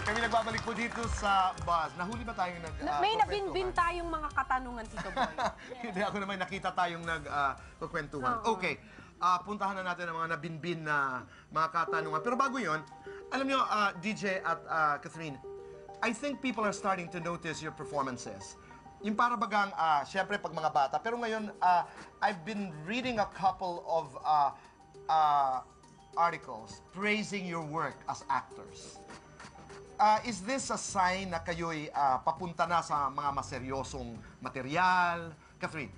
Kami nagbabalik po dito sa bus. Nahuli ba tayong May nabinbin tayong mga katanungan, Tito Boy. Hindi, ako naman nakita tayong nagkukwentuhan. Okay, puntahan na natin ang mga nabinbin na mga katanungan. Pero bago yon, alam nyo, DJ at Catherine, I think people are starting to notice your performances. Yung para bagang, syempre pag mga bata, pero ngayon, I've been reading a couple of articles praising your work as actors. Is this a sign na kayo'y papunta na sa mga maseryosong material? Catherine?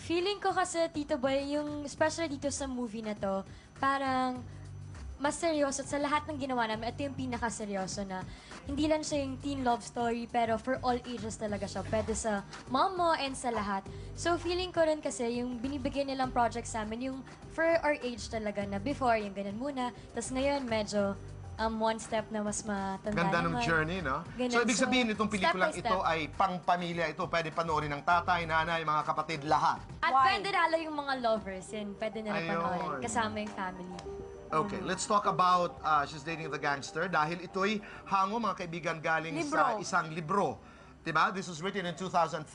Feeling ko kasi, Tito Boy, yung especially dito sa movie na to, parang mas seryoso. Sa lahat ng ginawa namin, ito yung pinakaseryoso na hindi lang siya yung teen love story, pero for all ages talaga siya. Pwede sa mom mo and sa lahat. So feeling ko rin kasi yung binibigyan nilang projects sa amin, yung for our age talaga na before, yung ganun muna. Tapos ngayon, medyo one step na mas matanda Ganda ng naman. journey, no? Ganun. So, ibig sabihin, itong pelikulang step by ito step. ay pang-pamilya ito. Pwede panoorin ng tatay, nanay, mga kapatid, lahat. At Why? pwede lalo yung mga lovers, yun. Pwede nila Ayun. panoorin. Kasama yung family. Okay, let's talk about She's Dating the Gangster dahil ito'y hango, mga kaibigan, galing sa Libro. isang libro. Diba? This was written in 2005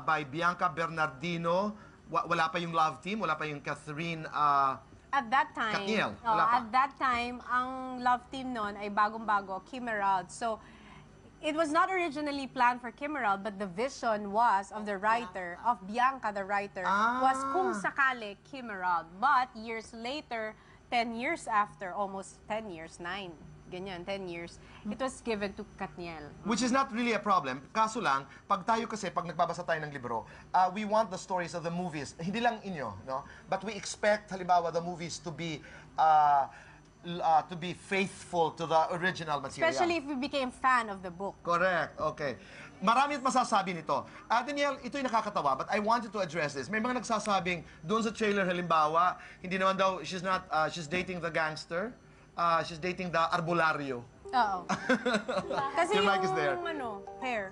by Bianca Bernardino. Wala pa yung love team, wala pa yung Catherine At that time, Katniel, wala pa. at that time, ang love team nun ay bagong-bago, Kim Emerald. So, it was not originally planned for Kim Emerald, but the vision was of the writer, of Bianca, the writer, was kung sakali Kim Emerald. But years later, 10 years after, almost 10 years, 9, ganyan, 10 years, it was given to Katniel. Which is not really a problem. Kaso lang, pag tayo kasi, pag nagbabasa tayo ng libro, we want the stories of the movies. Hindi lang inyo, no? But we expect, halimbawa, the movies to be faithful to the original material. Especially if we became fan of the book. Correct. Okay. Marami at masasabi nito. Danielle, ito'y nakakatawa, but I wanted to address this. May mga nagsasabing, doon sa trailer, halimbawa, hindi naman daw, she's dating the gangster. She's dating the arbolaryo. Oo. Kasi Your mic is there. yung hair.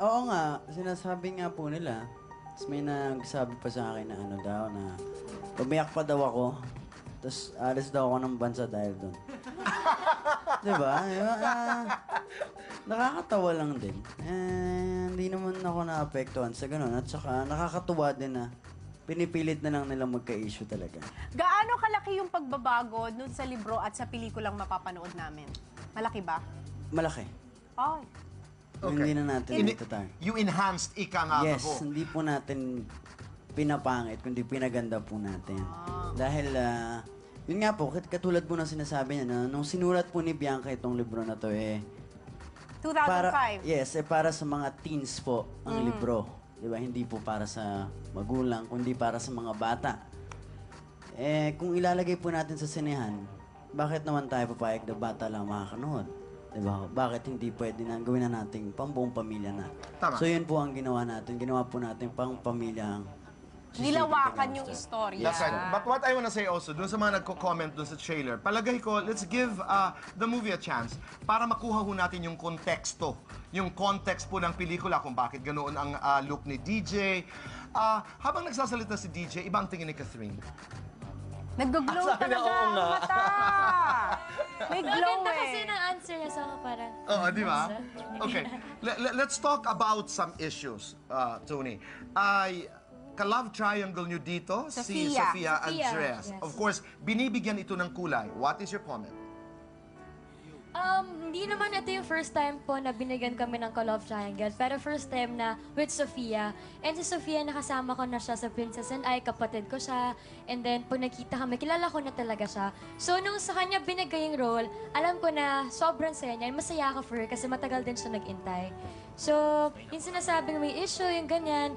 Oo nga, sinasabi nga po nila. Tapos may nagsabi pa sa akin na ano daw, na umiyak pa daw ako. Tapos alis daw ako ng bansa dahil doon. Diba? Nakakatawa lang din. Hindi naman ako naapektuhan sa ganun. At saka nakakatuwa din na pinipilit na lang nilang magka-issue talaga. Gaano kalaki yung pagbabago dun sa libro at sa pelikulang mapapanood namin? Malaki ba? Malaki. Ay. Hindi na natin itatang. You enhanced ika nga Yes, ako. hindi po natin pinapangit, kundi pinaganda po natin. Dahil, yun nga po, katulad po ng sinasabi niya, na nung sinulat po ni Bianca itong libro na to, 2005. para sa mga teens po ang libro. Diba? Hindi po para sa magulang, kundi para sa mga bata. Kung ilalagay po natin sa sinehan, bakit naman tayo papayag na bata lang makakanood? Diba? Bakit hindi pwede na gawin na natin pang-buong pamilya na? Tama. So yun po ang ginawa natin. Ginawa po natin pang-pamilyang Nilawakan yung istorya. That's right. But what I want to say also, dun sa mga nagko-comment dun sa trailer, palagay ko, let's give the movie a chance para makuha ho natin yung konteksto, yung context po ng pelikula kung bakit ganoon ang look ni DJ. Habang nagsasalita si DJ, iba ang tingin ni Catherine. Nag-glow Sabi na, talaga oo ang nga. mata. May glow Maganda kasi eh. ng answer niya sa parang... Oo, di ba? Okay. Let's talk about some issues, Tony. Ka-love triangle nyo dito, si Sofia. Sofia Andres. Yes. Of course, binibigyan ito ng kulay. What is your comment? Hindi naman ito yung first time po na binigyan kami ng ka-love triangle. Pero first time na with Sofia. And si Sofia, nakasama ko na siya sa Princess and I. Kapatid ko siya. And then, po nakita kami, kilala ko na talaga siya. So, nung sa kanya binigay yung role, alam ko na sobrang saya niya. Masaya ako for her kasi matagal din siya nag-intay. So, yung sinasabing may issue, yung ganyan,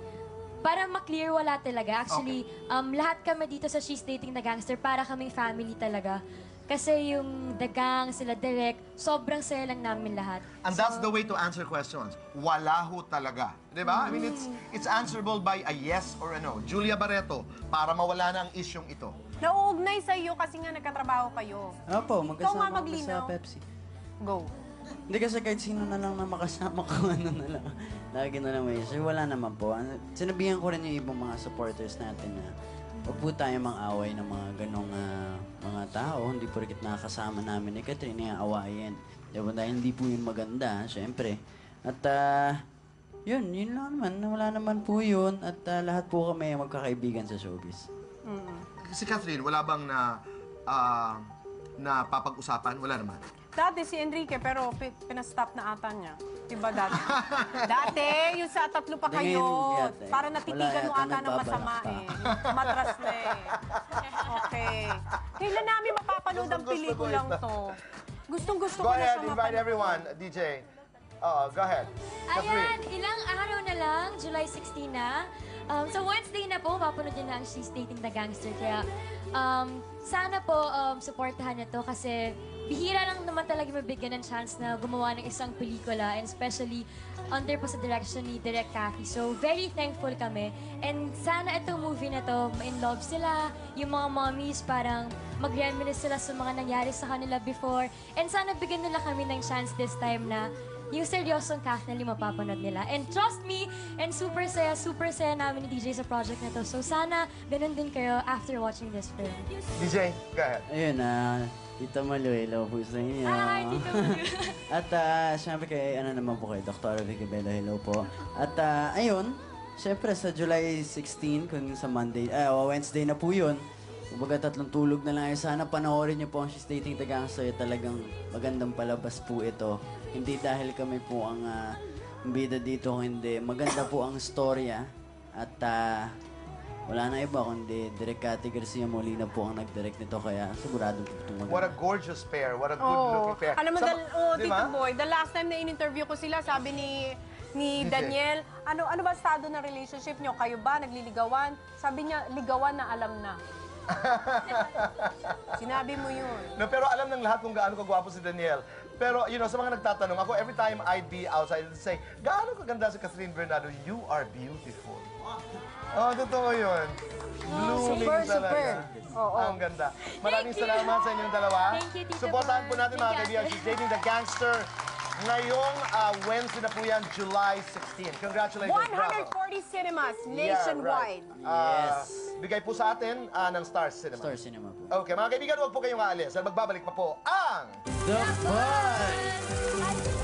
para ma-clear, wala talaga. Actually, lahat kami dito sa She's Dating the Gangster, para kaming family talaga. Kasi yung The Gang, sila Direk, sobrang saya lang namin lahat. And that's the way to answer questions. Wala ho talaga. Di ba? I mean, it's answerable by a yes or a no. Julia Barreto, para mawala na ang isyong ito. Nauugnay sa iyo kasi nga nagkatrabaho kayo. Opo, Ikaw nga magkasama kami maglinaw. sa Pepsi. Go. Hindi kasi kahit sino na lang na makasama ko, ano na lang. Lagi na lang may issue. Wala naman po. Sinabihan ko rin yung ibang mga supporters natin na huwag po tayo mang-away ng mga ganong mga tao. Hindi po rin nakakasama namin ni Catherine, aawayin. Diba? Dahil hindi po yun maganda, syempre. At yun lang naman. Wala naman po yun. At lahat po kami magkakaibigan sa showbiz. Si Catherine, wala bang na papag-usapan? Wala naman. Dati si Enrique, pero pinastop na ata niya. Diba dati? Dati, yung sa tatlo pa Hindi, kayo. ngayon yata eh. Para natitigan Wala mo yata ata ng masama nagbabalak eh. Matras na eh. Okay. Kailan namin mapapanood ang Gustong-gusto ko pelikulang ito. to? Gustong-gusto Go ko na ahead, siya invite mapanood. everyone. DJ, go ahead. Ayan, ilang araw na lang, July 16 na. So Wednesday na po, mapanood niyo na ang She's Dating the Gangster. Kaya sana po supportahan niyo to kasi bihira lang naman talaga mabigyan ng chance na gumawa ng isang pelikula and especially under po sa direction ni Direk Cathy. So very thankful kami and sana itong movie na to, ma-in love sila, yung mga mommies parang mag-reminisce sila sa mga nangyari sa kanila before and sana bigyan nila kami ng chance this time na yung seryosong Kathleen mapapanood nila. And trust me, and super saya namin ni DJ sa project na to. So sana, ganun din kayo after watching this film. DJ, go ahead. Ayun, Tita Malu, hello po sa inyo. Hi, Tita Malu. At syempre kay, naman po kay Dr. Vicky Bello, hello po. At ayun, syempre sa July 16, kung sa Wednesday na po yun, kumbaga 3 tulog na lang. Sana panoorin niyo po ang She's Dating the Gangster. Talagang magandang palabas po ito. Hindi dahil kami po ang bida dito, hindi. Maganda po ang storya. At wala na iba kundi Direk Cathy Garcia Molina po ang nag-direct nito. Kaya sigurado po itong maganda. What a gorgeous pair. What a Oo. good-looking pair. Alam mo, Di Tito ba? Boy, the last time na in-interview ko sila, sabi ni DJ. Daniel, ano ba estado ng relationship nyo? Kayo ba nagliligawan? Sabi niya, ligawan na alam na. Sinabi mo yun. No, pero alam ng lahat kung gaano kagwapo si Daniel. Pero, sa mga nagtatanong, ako every time I'd be outside, I'd say, gaano kaganda si Catherine Bernardo? You are beautiful. Oh, totoo yun. Blooming super, talaga. super. Oo. Ang ganda. Maraming salamat sa inyong dalawa. Thank you, Tita Supportahan po Boy. natin mga Thank you, kaibigan. Ate. She's Dating the Gangster. Ngayong Wednesday na po yan, July 16. Congratulations, bravo. 140 cinemas Yeah, nationwide. right. Yes. Bigay po sa atin ng Stars Cinema. Star Cinema po. Okay, mga kaibigan, huwag po kayong aalis. Dahil magbabalik pa po ang... The Buzz!